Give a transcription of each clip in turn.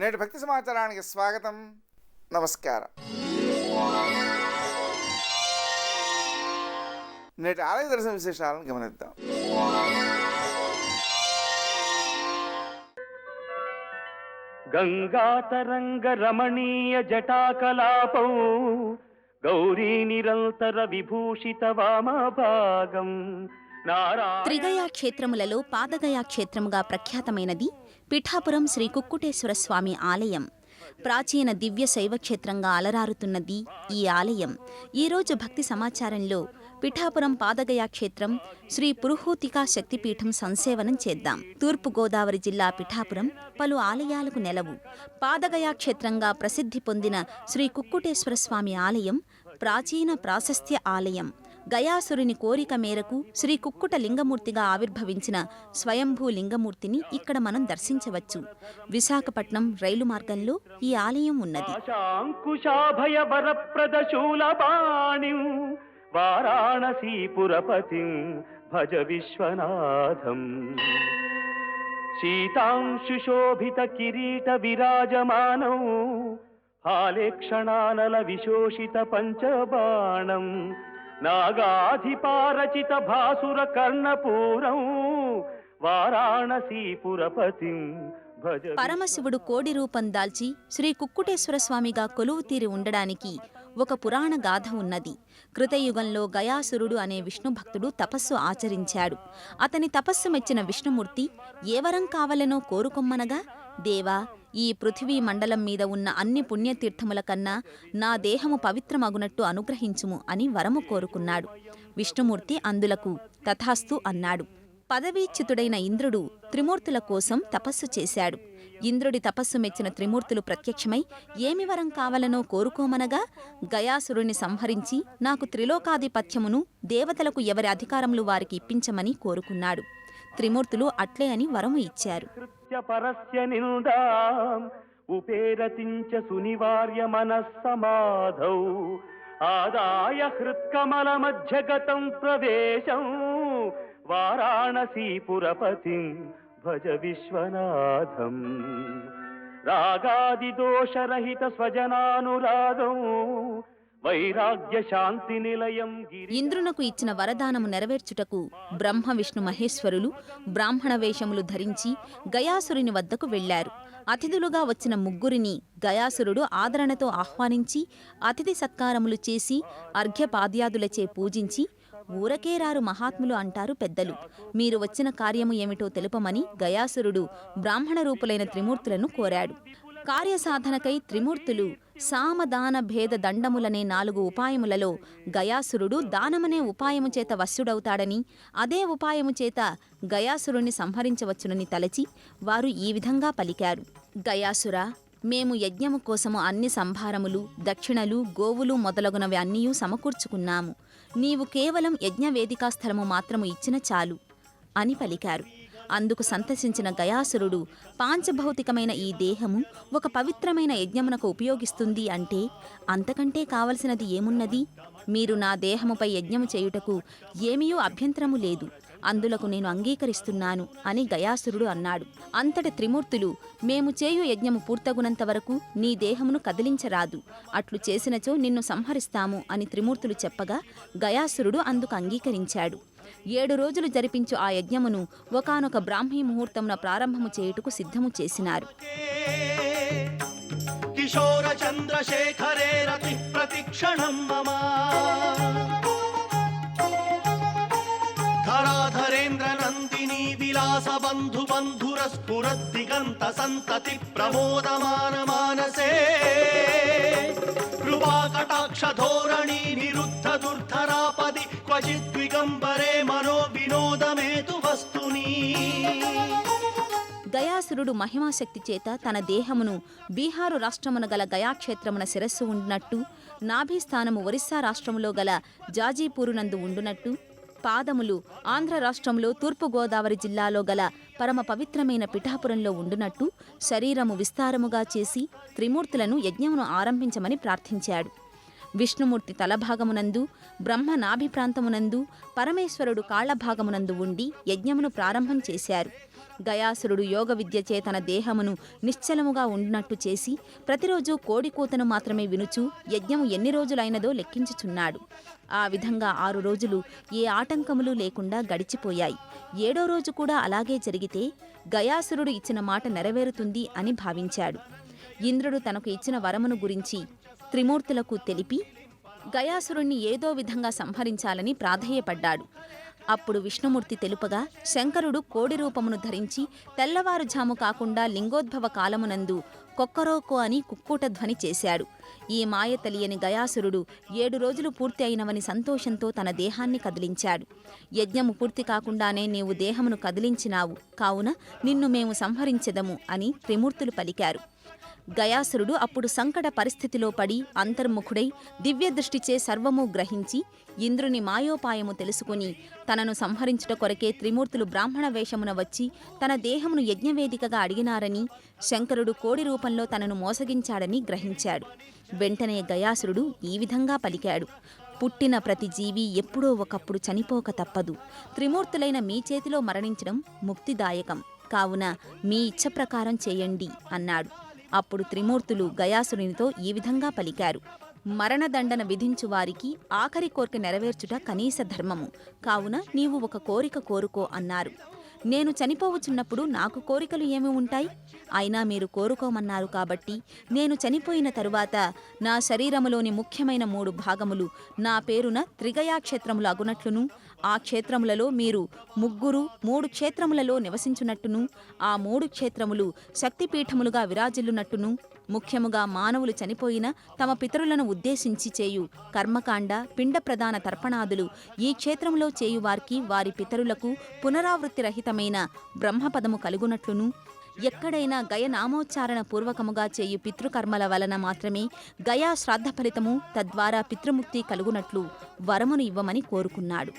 నేటి భక్తి సమాచారానికి స్వాగతం, నమస్కారం. నేటి ఆలయ దర్శన విశేషాలను గమనిద్దాం. గంగాతరంగ రమణీయ జటాకలాపం గౌరీ నిరంతర విభూషిత వామభాగం. త్రిగయా క్షేత్రములలో పాదగయా క్షేత్రముగా ప్రఖ్యాతమైనది పిఠాపురం శ్రీ కుక్కుటేశ్వర స్వామి ఆలయం. ప్రాచీన దివ్య శైవక్షేత్రంగా అలరారుతున్నది ఈ ఆలయం. ఈరోజు భక్తి సమాచారంలో పిఠాపురం పాదగయా క్షేత్రం శ్రీ పురుహూతికా శక్తిపీఠం సంసేవనం చేద్దాం. తూర్పుగోదావరి జిల్లా పిఠాపురం పలు ఆలయాలకు నెలవు. పాదగయా క్షేత్రంగా ప్రసిద్ధి పొందిన శ్రీ కుక్కుటేశ్వర స్వామి ఆలయం ప్రాచీన ప్రాశస్త్య ఆలయం. గయాసురుని కోరిక మేరకు శ్రీ కుక్కుట లింగమూర్తిగా ఆవిర్భవించిన స్వయంభూ లింగమూర్తిని ఇక్కడ మనం దర్శించవచ్చు. విశాఖపట్నం రైలు మార్గంలో ఈ ఆలయం ఉన్నది. వారాణసీపురపతిం భజ విశ్వనాథం. శీతాంశుశోభిత కిరీట విరాజమానం హాలేక్షణానల విశోషిత పంచబాణం. నాగాధిపారచిత భాసుర కర్ణపూరం వారాణసీపురపతిం. పరమశివుడు కోడి రూపం దాల్చి శ్రీ కుక్కుటేశ్వర స్వామిగా కొలువు తీరి ఉండడానికి ఒక పురాణ గాథ ఉన్నది. కృతయుగంలో గయాసురుడు అనే విష్ణు భక్తుడు తపస్సు ఆచరించాడు. అతని తపస్సు మెచ్చిన విష్ణుమూర్తి ఏ వరం కావలెనో కోరుకొమ్మనగా, దేవా, ఈ పృథివీ మండలం మీద ఉన్న అన్ని పుణ్యతీర్థముల కన్నా నా దేహము పవిత్రమగునట్టు అనుగ్రహించుము అని వరము కోరుకున్నాడు. విష్ణుమూర్తి అందులకు తథాస్తు అన్నాడు. పదవీచ్యుతుడైన ఇంద్రుడు త్రిమూర్తుల కోసం తపస్సు చేశాడు. ఇంద్రుడి తపస్సు మెచ్చిన త్రిమూర్తులు ప్రత్యక్షమై ఏమి వరం కావలనో కోరుకోమనగా, గయాసురుణ్ణి సంహరించి నాకు త్రిలోకాధిపత్యమును దేవతలకు ఎవరి అధికారములు వారికి ఇప్పించమని కోరుకున్నాడు. త్రిమూర్తులు అట్లే అని వరము ఇచ్చారు. ఉపేరతించ సునివార్య మనస్సమాధౌ ఆదాయ హృత్కమల మధ్యగతం ప్రవేశం వారాణసీపురపతిం భజ విశ్వనాథం. రాగాది దోషరహిత స్వజనానురాగం వైరాగ్య శాంతి నిలయం. ఇంద్రునకు ఇచ్చిన వరదానము నెరవేర్చుటకు బ్రహ్మ విష్ణు మహేశ్వరులు బ్రాహ్మణ వేషములు ధరించి గయాసురుని వద్దకు వెళ్లారు. అతిథులుగా వచ్చిన ముగ్గురిని గయాసురుడు ఆదరణతో ఆహ్వానించి అతిథి సత్కారములు చేసి అర్ఘ్యపాద్యాదులచే పూజించి, ఊరకే రారు మహాత్ములు అంటారు పెద్దలు, మీరు వచ్చిన కార్యము ఏమిటో తెలుపమని గయాసురుడు బ్రాహ్మణ రూపులైన త్రిమూర్తులను కోరాడు. కార్యసాధనకై త్రిమూర్తులు సామదాన భేద దండములనే 4 ఉపాయములలో గయాసురుడు దానమనే ఉపాయము చేత వశ్యుడవుతాడని, అదే ఉపాయము చేత గయాసురుణ్ణి సంహరించవచ్చునని తలచి వారు ఈ విధంగా పలికారు. గయాసురా, మేము యజ్ఞము కోసము అన్ని సంభారములు, దక్షిణలు, గోవులు మొదలగునవి అన్నీయూ సమకూర్చుకున్నాము. నీవు కేవలం యజ్ఞవేదికా స్థలము మాత్రము ఇచ్చిన చాలు అని పలికారు. అందుకు సంతసించిన గయాసురుడు, పాంచభౌతికమైన ఈ దేహము ఒక పవిత్రమైన యజ్ఞమునకు ఉపయోగిస్తుంది అంటే అంతకంటే కావలసినది ఏమున్నది? మీరు నా దేహముపై యజ్ఞము చేయుటకు ఏమీయూ అభ్యంతరము లేదు, అందులకు నేను అంగీకరిస్తున్నాను అని గయాసురుడు అన్నాడు. అంతటి త్రిమూర్తులు, మేము చేయు యజ్ఞము పూర్తగునంత వరకు నీ దేహమును కదిలించరాదు, అట్లు చేసినచో నిన్ను సంహరిస్తాము అని త్రిమూర్తులు చెప్పగా గయాసురుడు అందుకు అంగీకరించాడు. 7 రోజులు జరిపించు ఆ యజ్ఞమును ఒకానొక బ్రాహ్మీ ముహూర్తమున ప్రారంభము చేయుటకు సిద్ధము చేసినారు. కిశోర చంద్రశేఖరే రతి ప్రతిక్షణం మమ ధరాధరేంద్ర నందిని విలాస బంధు బంధుర స్ఫురద్దిగంత సంతతి ప్రమోదమాన మానసే కృపాకటాక్ష ధోరణి నిరుద్ధ దుర్ధరాపది క్వచిద్విగంబరే మనో వినోదమేతు వస్తుని. గయాసురుడు మహిమాశక్తి చేత తన దేహమును బీహారు రాష్ట్రమున గల గయాక్షేత్రమున శిరస్సు ఉండునట్టు, నాభీస్థానము ఒరిస్సా రాష్ట్రములో గల జాజీపూరునందు ఉండునట్టు, పాదములు ఆంధ్ర రాష్ట్రంలో తూర్పుగోదావరి జిల్లాలో గల పరమ పవిత్రమైన పిఠాపురంలో ఉండునట్టు శరీరము విస్తారముగా చేసి త్రిమూర్తులను యజ్ఞమును ఆరంభించమని ప్రార్థించాడు. విష్ణుమూర్తి తలభాగమునందు, బ్రహ్మ నాభి ప్రాంతమునందు, పరమేశ్వరుడు కాళ్లభాగమునందు ఉండి యజ్ఞమును ప్రారంభం చేశారు. గయాసురుడు యోగ విద్య చే తన దేహమును నిశ్చలముగా ఉండినట్టు చేసి ప్రతిరోజు కోడి కూతను మాత్రమే వినుచూ యజ్ఞము ఎన్ని రోజులైనదో లెక్కించుచున్నాడు. ఆ విధంగా 6 రోజులు ఏ ఆటంకములు లేకుండా గడిచిపోయాయి. 7వ రోజు కూడా అలాగే జరిగితే గయాసురుడు ఇచ్చిన మాట నెరవేరుతుంది అని భావించాడు. ఇంద్రుడు తనకు ఇచ్చిన వరమును గురించి త్రిమూర్తులకు తెలిపి గయాసురుణ్ణి ఏదో విధంగా సంహరించాలని ప్రాధేయపడ్డాడు. అప్పుడు విష్ణుమూర్తి తెలుపగా శంకరుడు కోడి రూపమును ధరించి తెల్లవారుజాము కాకుండా లింగోద్భవ కాలమునందు కొక్కరోకో అని కుక్కూట ధ్వని చేశాడు. ఈ మాయ తెలియని గయాసురుడు 7 రోజులు పూర్తి అయినవని సంతోషంతో తన దేహాన్ని కదిలించాడు. యజ్ఞము పూర్తి కాకుండానే నీవు దేహమును కదిలించినావు, కావున నిన్ను మేము సంహరించెదము అని త్రిమూర్తులు పలికారు. గయాసురుడు అప్పుడు సంకట పరిస్థితిలో పడి అంతర్ముఖుడై దివ్యదృష్టిచే సర్వము గ్రహించి ఇంద్రుని మాయోపాయము తెలుసుకుని తనను సంహరించుట కొరకే త్రిమూర్తులు బ్రాహ్మణ వేషమున వచ్చి తన దేహమును యజ్ఞవేదికగా అడిగినారని, శంకరుడు కోడి రూపంలో తనను మోసగించాడని గ్రహించాడు. వెంటనే గయాసురుడు ఈ విధంగా పలికాడు: పుట్టిన ప్రతి జీవి ఎప్పుడో ఒకప్పుడు చనిపోక తప్పదు. త్రిమూర్తులైన మీ చేతిలో మరణించడం ముక్తిదాయకం, కావున మీ ఇచ్ఛ ప్రకారం చేయండి అన్నాడు. అప్పుడు త్రిమూర్తులు గయాసురునితో ఈ విధంగా పలికారు: మరణదండన విధించువారికి ఆఖరి కోరిక నెరవేర్చుట కనీస ధర్మము, కావున నీవు ఒక కోరిక కోరుకో అన్నారు. నేను చనిపోవచున్నప్పుడు నాకు కోరికలు ఏమి ఉంటాయి? అయినా మీరు కోరుకోమన్నారు కాబట్టి నేను చనిపోయిన తరువాత నా శరీరములోని ముఖ్యమైన 3 భాగములు నా పేరున త్రిగయాక్షేత్రములు అగునట్లును, ఆ క్షేత్రములలో మీరు 3 క్షేత్రములలో నివసించునట్టును, ఆ 3 క్షేత్రములు శక్తిపీఠములుగా విరాజిల్లునట్టును, ముఖ్యముగా మానవులు చనిపోయిన తమ పితరులను ఉద్దేశించి చేయు కర్మకాండ, పిండ ప్రదాన తర్పణాదులు ఈ క్షేత్రంలో చేయువారికి వారి పితరులకు పునరావృత్తి రహితమైన బ్రహ్మపదము కలుగునట్లును, ఎక్కడైనా గయనామోచ్చారణ పూర్వకముగా చేయు పితృకర్మల వలన మాత్రమే గయా శ్రాద్ధ ఫలితము, తద్వారా పితృముక్తి కలుగునట్లు వరమును ఇవ్వమని కోరుకున్నాడు.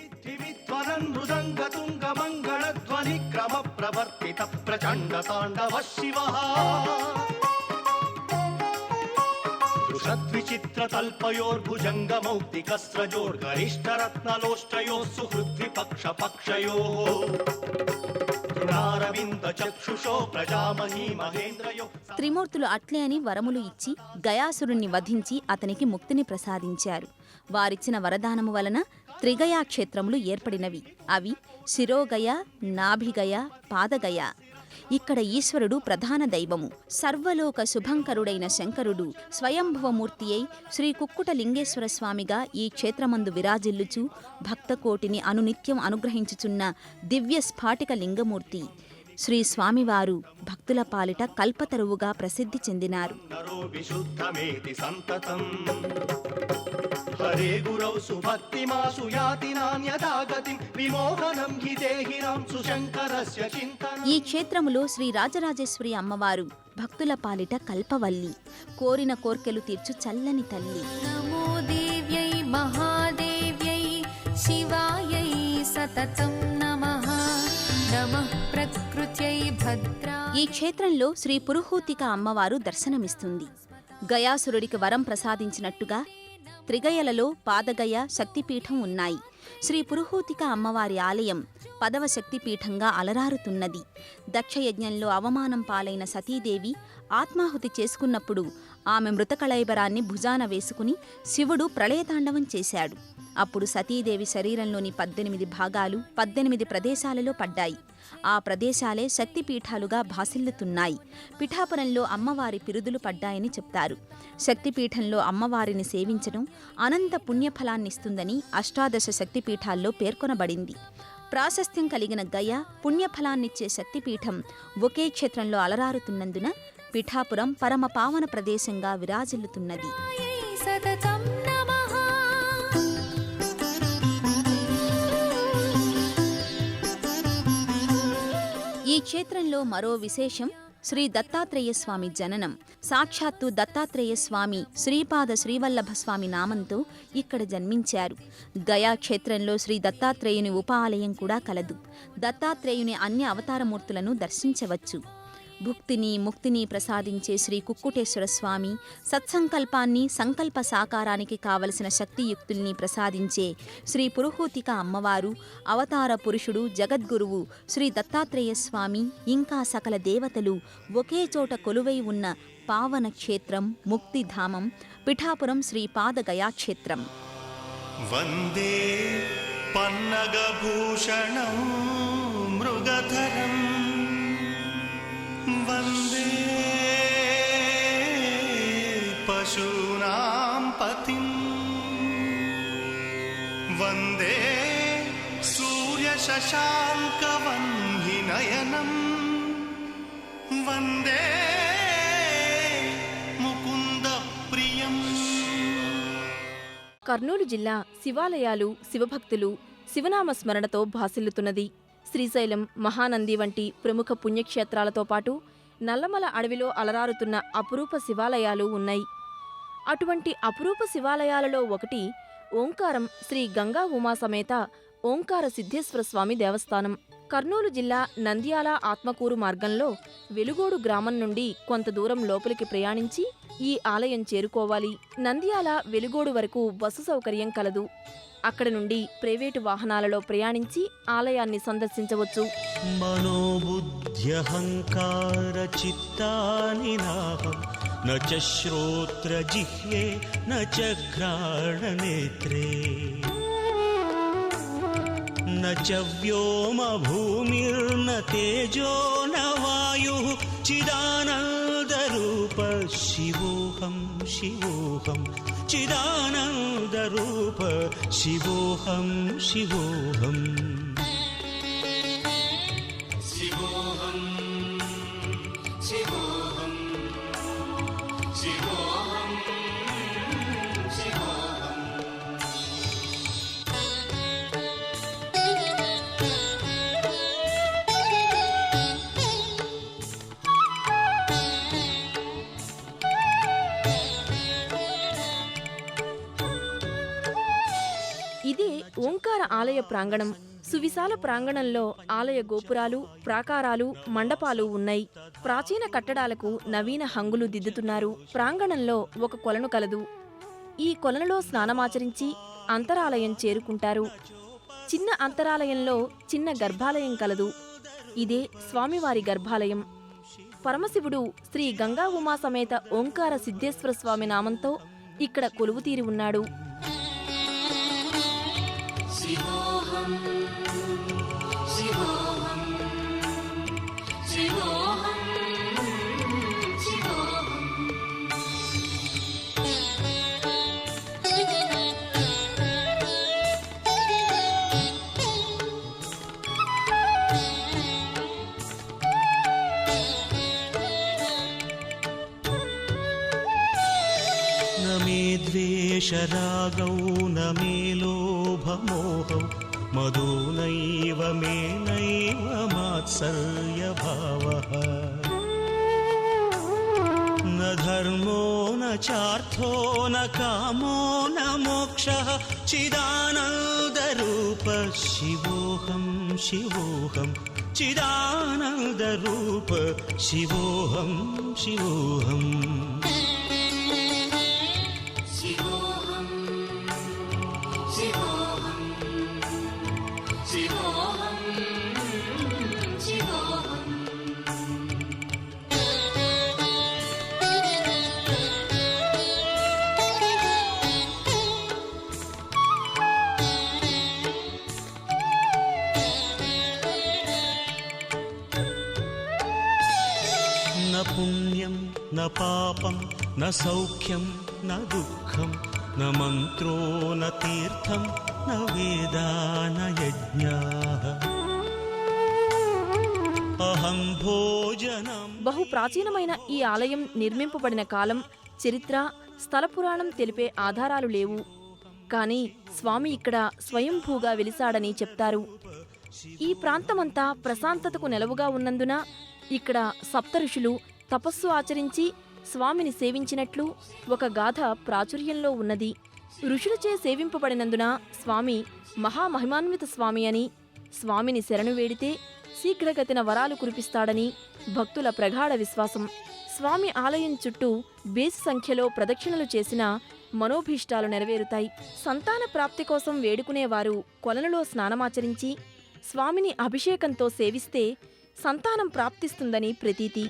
త్రిమూర్తులు అట్లే అని వరములు ఇచ్చి గయాసురుణ్ణి వధించి అతనికి ముక్తిని ప్రసాదించారు. వారిచ్చిన వరదానము వలన త్రిగయాక్షేత్రములు ఏర్పడినవి. అవి శిరోగయ, నాభిగయ, పాదగయ. ఇక్కడ ఈశ్వరుడు ప్రధాన దైవము. సర్వలోక శుభంకరుడైన శంకరుడు స్వయంభవమూర్తి అయి శ్రీ కుక్కుట లింగేశ్వర స్వామిగా ఈ క్షేత్రమందు విరాజిల్లుచు భక్తకోటిని అనునిత్యం అనుగ్రహించుచున్న దివ్య స్ఫాటిక లింగమూర్తి శ్రీ స్వామివారు భక్తుల పాలిట కల్పతరువుగా ప్రసిద్ధి చెందినారు. హరే గురౌ సుభక్తిమాసు యాతి నాన్యదాగతిం విమోహనం హి దేహినాం సుశంకరస్య చింతనం. ఈ క్షేత్రములో శ్రీ రాజరాజేశ్వరి అమ్మవారు భక్తుల పాలిట కల్పవల్లి, కోరిన కోర్కెలు తీర్చు చల్లని తల్లి. నమో దేవ్యై మహాదేవ్యై శివాయై సతతం నమః, నమః ప్రకృత్యై భద్రా. ఈ క్షేత్రంలో శ్రీ పురుహూతిక అమ్మవారు దర్శనమిస్తుంది. గయాసురుడికి వరం ప్రసాదించినట్టుగా త్రిగయలలో పాదగయ శక్తిపీఠం ఉన్నాయి. శ్రీ పురుహూతిక అమ్మవారి ఆలయం 10వ శక్తిపీఠంగా అలరారుతున్నది. దక్షయజ్ఞంలో అవమానం పాలైన సతీదేవి ఆత్మాహుతి చేసుకున్నప్పుడు ఆమె మృతకళైబరాన్ని భుజాన వేసుకుని శివుడు ప్రళయతాండవం చేశాడు. అప్పుడు సతీదేవి శరీరంలోని 18 భాగాలు 18 ప్రదేశాలలో పడ్డాయి. ఆ ప్రదేశాలే శక్తిపీఠాలుగా భాసిల్లుతున్నాయి. పిఠాపురంలో అమ్మవారి పిరుదులు పడ్డాయని చెప్తారు. శక్తిపీఠంలో అమ్మవారిని సేవించడం అనంత పుణ్యఫలాన్నిస్తుందని అష్టాదశ శక్తిపీఠాల్లో పేర్కొనబడింది. ప్రాశస్త్యం కలిగిన గయ పుణ్యఫలాన్నిచ్చే శక్తిపీఠం ఒకే క్షేత్రంలో అలరారుతున్నందున పిఠాపురం పరమ పావన ప్రదేశంగా విరాజిల్లుతున్నది. ఈ క్షేత్రంలో మరో విశేషం శ్రీ దత్తాత్రేయస్వామి జననం. సాక్షాత్తు దత్తాత్రేయస్వామి శ్రీపాద శ్రీవల్లభస్వామి నామంతో ఇక్కడ జన్మించారు. గయా క్షేత్రంలో శ్రీ దత్తాత్రేయుని ఉప ఆలయం కూడా కలదు. దత్తాత్రేయుని అన్ని అవతారమూర్తులను దర్శించవచ్చు. భుక్తిని ముక్తిని ప్రసాదించే శ్రీ కుక్కుటేశ్వర స్వామి, సత్సంకల్పాన్ని సంకల్ప సాకారానికి కావలసిన శక్తియుక్తుల్ని ప్రసాదించే శ్రీ పురుహూతిక అమ్మవారు, అవతార పురుషుడు జగద్గురువు శ్రీ దత్తాత్రేయ స్వామి, ఇంకా సకల దేవతలు ఒకే చోట కొలువై ఉన్న పావన క్షేత్రం ముక్తిధామం పిఠాపురం శ్రీపాద గయాక్షేత్రం. వందే పన్నగభూషణం మృగధరం వందే పశూనాం పతిం వందే సూర్యశశాంకవన్నినయనం వందే ముకుందప్రియం. కర్నూలు జిల్లా శివాలయాలు, శివభక్తులు, శివనామ స్మరణతో భాసిల్లుతున్నది. శ్రీశైలం, మహానంది వంటి ప్రముఖ పుణ్యక్షేత్రాలతో పాటు నల్లమల అడవిలో అలరారుతున్న అపురూప శివాలయాలు ఉన్నాయి. అటువంటి అపురూప శివాలయాలలో ఒకటి ఓంకారం శ్రీ గంగా ఉమా సమేత ఓంకార సిద్ధేశ్వర స్వామి దేవస్థానం. కర్నూలు జిల్లా నంద్యాల ఆత్మకూరు మార్గంలో వెలుగోడు గ్రామం నుండి కొంత దూరం లోపలికి ప్రయాణించి ఈ ఆలయం చేరుకోవాలి. నంద్యాల వెలుగోడు వరకు బస్సు సౌకర్యం కలదు. అక్కడి నుండి ప్రైవేటు వాహనాలలో ప్రయాణించి ఆలయాన్ని సందర్శించవచ్చు. మనోబుద్ధ్యహంకార చిత్తాని నాహం న చ శ్రోత్ర జిహ్వే న చ ఘ్రాణనేత్రే న చ వ్యోమ భూమిర్న తేజో న వాయుః చిదానందరూప శివోహం శివోహం చిదానందరూప శివోహం శివోహం శివోహం శివోహం శివోహం శివోహం. ఇదే ఓంకార ఆలయ ప్రాంగణం. సువిశాల ప్రాంగణంలో ఆలయ గోపురాలు, ప్రాకారాలు, మండపాలు ఉన్నాయి. ప్రాచీన కట్టడాలకు నవీన హంగులు దిద్దుతున్నారు. ప్రాంగణంలో ఒక కొలను కలదు. ఈ కొలనులో స్నానమాచరించి అంతరాలయం చేరుకుంటారు. చిన్న అంతరాలయంలో చిన్న గర్భాలయం కలదు. ఇదే స్వామివారి గర్భాలయం. పరమశివుడు శ్రీ గంగా ఉమా సమేత ఓంకార సిద్ధేశ్వర స్వామి నామంతో ఇక్కడ కొలువుతీరి ఉన్నాడు. శివోహం శివోహం శివోహం శివోహం. న మే ద్వేషరాగౌ న మే లోభమోహౌ మదో నైవ మే నైవ మాత్సర్యభావః న ధర్మో న చార్థో న కామో న మోక్షః చిదానందరూప శివోహం శివోహం చిదానందరూప శివోహం శివోహం. శివోహం శివోహం శివోహం శివోహం. న పుణ్యం న పాపం న సౌఖ్యం న దుఃఖం న మంత్రో న తీర్థం న వేదా న యజ్ఞాః అహం భోజనం. బహు ప్రాచీనమైన ఈ ఆలయం నిర్మింపబడిన కాలం, చరిత్ర, స్థల పురాణం తెలిపే ఆధారాలు లేవు. కానీ స్వామి ఇక్కడ స్వయంభూగా వెలిసాడని చెప్తారు. ఈ ప్రాంతమంతా ప్రశాంతతకు నెలవుగా ఉన్నందున ఇక్కడ సప్తఋషులు తపస్సు ఆచరించి స్వామిని సేవించినట్లు ఒక గాథ ప్రాచుర్యంలో ఉన్నది. ఋషులచే సేవింపబడినందున స్వామి మహామహిమాన్విత స్వామి అని, స్వామిని శరణు వేడితే శీఘ్రగతిన వరాలు కురిపిస్తాడని భక్తుల ప్రగాఢ విశ్వాసం. స్వామి ఆలయం చుట్టూ బేసి సంఖ్యలో ప్రదక్షిణలు చేసిన మనోభీష్టాలు నెరవేరుతాయి. సంతాన ప్రాప్తి కోసం వేడుకునేవారు కొలనులో స్నానమాచరించి స్వామిని అభిషేకంతో సేవిస్తే సంతానం ప్రాప్తిస్తుందని ప్రతీతి.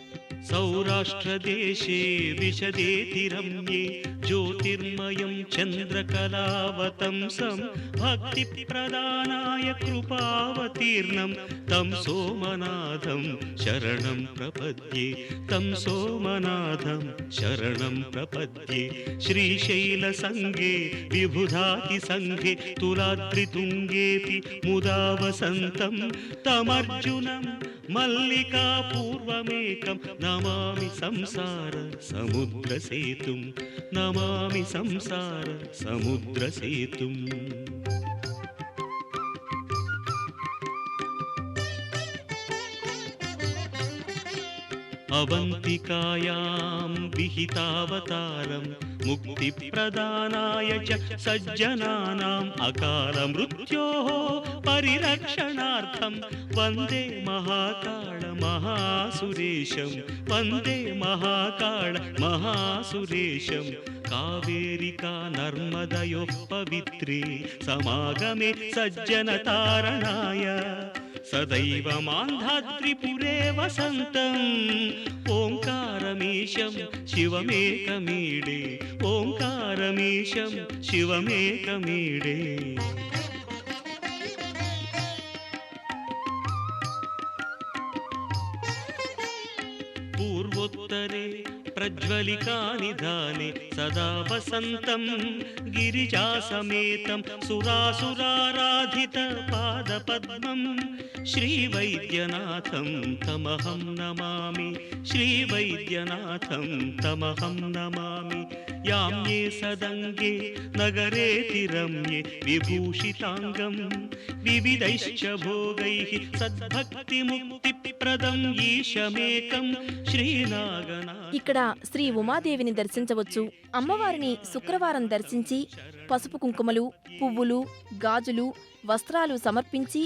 సౌరాష్ట్రదేశే విశదేతి రమ్యే జ్యోతిర్మయం చంద్రకళావతంసం భక్తి ప్రదానాయ కృపావతీర్ణం తం సోమనాథం శరణం ప్రపద్యే తం సోమనాథం శరణం ప్రపద్యే. శ్రీశైల సంగే విబుధాతి సంఘే తులాద్రితుంగేపి ముదా వసంతం తమర్జునం మల్లికా పూర్వమేకం నమామి సంసార సముద్రసేతుం నమామి సంసార సముద్రసేతుం. అవంతికాయాం విహితావతారం ముక్తి ప్రదానాయ చ సజ్జనానాం అకాల మృత్యోః పరిరక్షణార్థం వందే మహాకాళ మహాసురేశం వందే మహాకాళ మహాసురేశం. కావేరికా నర్మదయోః పవిత్రే సమాగమే సజ్జనతారణాయ సదైవ మాంధాద్రిపురే వసంతం ఓంకారమీశం శివమేకమీడే ఓంకారమీశం శివమేకమీడే. పూర్వోత్తరే ప్రజ్వలికానిధానే సదా వసంతం గిరిజాసమేతం సురాసురారాధిత పాదపద్మం శ్రీవైద్యనాథం తమహం నమామి శ్రీవైద్యనాథం తమహం నమామి. యామ్యే సదంగే నగరేతి రమ్యే విభూషితాంగం వివిధైశ్చ భోగైః సద్భక్తి ముక్తి ప్రదం ఈశమేకం శ్రీనాగనా. ఇక్కడ శ్రీ ఉమాదేవిని దర్శించవచ్చు. అమ్మవారిని శుక్రవారం దర్శించి పసుపు కుంకుమలు, పువ్వులు, గాజులు, వస్త్రాలు సమర్పించి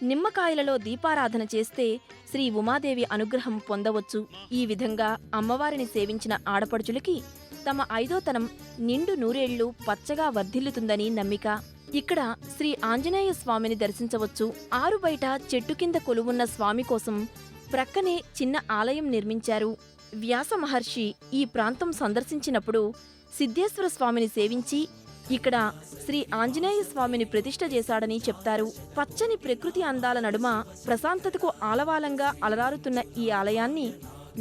నిమ్మకాయలలో దీపారాధన చేస్తే శ్రీ ఉమాదేవి అనుగ్రహం పొందవచ్చు. ఈ విధంగా అమ్మవారిని సేవించిన ఆడపడుచులకి తమ 5వ తనం నిండు నూరేళ్లు పచ్చగా వర్ధిల్లుతుందని నమ్మిక. ఇక్కడ శ్రీ ఆంజనేయ స్వామిని దర్శించవచ్చు. ఆరు బయట చెట్టు కింద కొలువున్న స్వామి కోసం ప్రక్కనే చిన్న ఆలయం నిర్మించారు. వ్యాస మహర్షి ఈ ప్రాంతం సందర్శించినప్పుడు సిద్ధేశ్వర స్వామిని సేవించి ఇక్కడ శ్రీ ఆంజనేయ స్వామిని ప్రతిష్ఠ చేశాడని చెప్తారు. పచ్చని ప్రకృతి అందాల నడుమ ప్రశాంతతకు ఆలవాలంగా అలరారుతున్న ఈ ఆలయాన్ని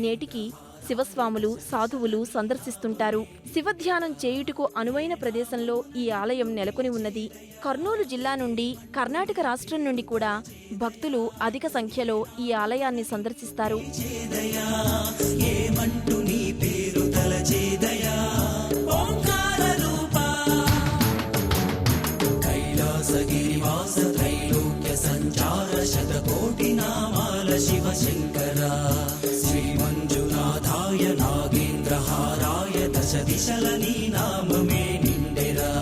నేటికి శివస్వాములు, సాధువులు సందర్శిస్తుంటారు. శివధ్యానం చేయుటకు అనువైన ప్రదేశంలో ఈ ఆలయం నెలకొని ఉన్నది. కర్నూలు జిల్లా నుండి, కర్ణాటక రాష్ట్రం నుండి కూడా భక్తులు అధిక సంఖ్యలో ఈ ఆలయాన్ని సందర్శిస్తారు. శివశంకరా శ్రీమంజునాథాయ నాగేంద్రహారాయ దశ దిశల నీ నామమే నిండెరా.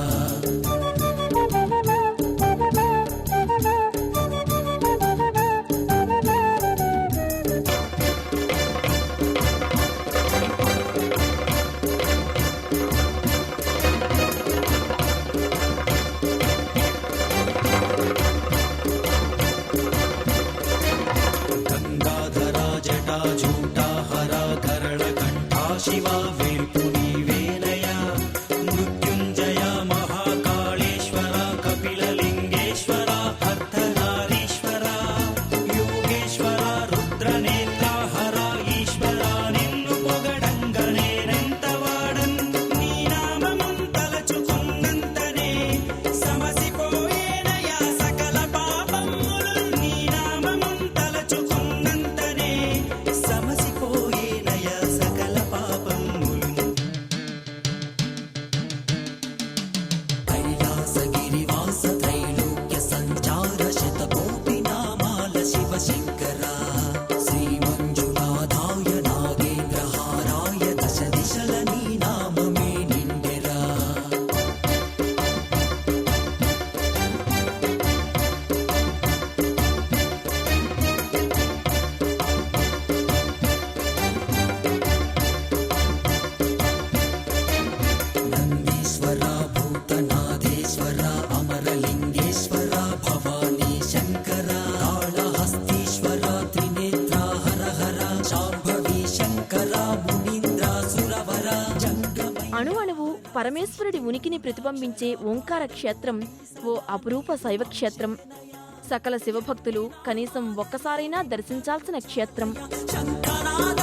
శివా వేల్పు నీవేనయ మృత్యుంజయ మహాకాళేశ్వర కపిలలింగేశ్వర అర్ధనారీశ్వర యోగేశ్వర రుద్రనేత్రాహర ఈశ్వర నిన్ను పొగడంగనేరెంత వాడన్ నీ నామం తలచుకున్నంతనే సమసిపోయేనయ సకల పాపములు నీ నామం తలచుకున్నంతనే సమసిపోయేనయ సకల కైలాసగిరివాస త్రైలోక్య సంచార శతకోటి నామాల శివశంకరా శ్రీమంజునాథాయ నాగేంద్రహారాయ దశ దిశల నీ నామమే నిండెరా. ఓంకారలింగేశ్వర భవానీ శంకర కాళహస్తీశ్వర త్రినేత్ర హర హర శాంభవి శంకర మునీంద్ర సురవర జంగమై అణువణువు పరమేశ్వరుడి ఉనికిని ప్రతిబింబించే ఓంకార క్షేత్రం ఓ అపురూప శైవ క్షేత్రం. సకల శివభక్తులు కనీసం ఒక్కసారైనా దర్శించాల్సిన క్షేత్రం. శంకరాద